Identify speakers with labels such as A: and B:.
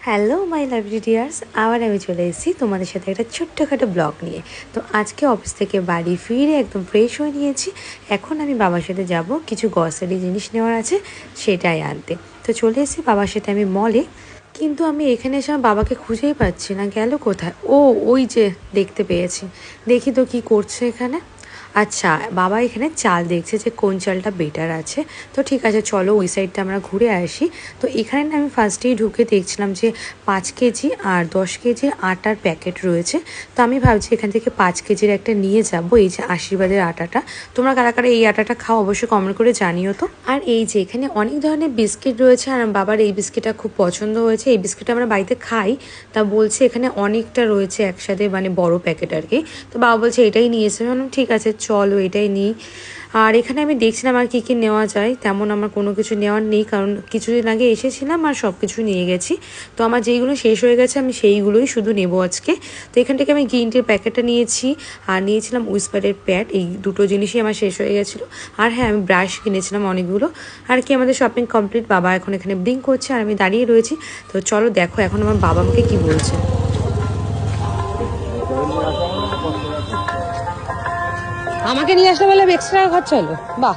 A: Hello my lovely dears, আবার আমি চলে এসেছি তোমাদের সাথে একটা ছোট্টখাটো ব্লগ নিয়ে। তো আজকে অফিস থেকে বাড়ি ফিরে একদম ফ্রেশ হয়ে নিয়েছি। এখন আমি বাবার সাথে যাব, কিছু গ্রসারি জিনিস নেওয়ার আছে সেটাই আনতে। তো চলে এসেছি বাবার সাথে আমি মলে। কিন্তু আমি এখানে এসে আমার বাবাকে খুঁজেই পাচ্ছি না, গেল কোথায়? ও ওই যে দেখতে পেয়েছি, দেখি তো কি করছে এখানে। আচ্ছা, বাবা এখানে চাল দেখছে যে কোন চালটা বেটার আছে। তো ঠিক আছে, চলো ওই সাইডটা আমরা ঘুরে আসি। তো এখানে না আমি ফার্স্টেই ঢুকে দেখছিলাম যে 5 কেজি আর 10 কেজি আটার প্যাকেট রয়েছে। তো আমি ভাবছি এখান থেকে 5 কেজির একটা নিয়ে যাব, এই যে আশীর্বাদের আটাটা। তোমরা কারা কারা এই আটাটা খাও অবশ্যই কমেন্ট করে জানিও তো। আর এই যে এখানে অনেক ধরনের বিস্কিট রয়েছে, আর বাবার এই বিস্কিটটা খুব পছন্দ হয়েছে। এই বিস্কিটটা আমরা বাড়িতে খাই, তা বলছে এখানে অনেকটা রয়েছে একসাথে, মানে বড় প্যাকেট আর কি। তো বাবা বলছে এটাই নিয়ে এসে, ঠিক আছে চলো এটাই নিই। আর এখানে আমি দেখছিলাম আর কী কী নেওয়া যায়, তেমন আমার কোনো কিছু নেওয়ার নেই, কারণ কিছুদিন আগে এসেছিলাম আর সব কিছু নিয়ে গেছি। তো আমার যেইগুলো শেষ হয়ে গেছে আমি সেইগুলোই শুধু নেবো আজকে। তো এখান থেকে আমি গ্রিন টির প্যাকেটটা নিয়েছি, আর নিয়েছিলাম উইসপারের প্যাড। এই দুটো জিনিসই আমার শেষ হয়ে গেছিলো। আর হ্যাঁ, আমি ব্রাশ কিনেছিলাম অনেকগুলো। আর কি আমাদের শপিং কমপ্লিট। বাবা এখন এখানে ব্লিং করছে আর আমি দাঁড়িয়ে রয়েছি। তো চলো দেখো এখন আমার বাবা আমাকে কী বলছে।
B: আমাকে নিয়ে আসলে বলে এক্সট্রা খরচা হলো। বাহ,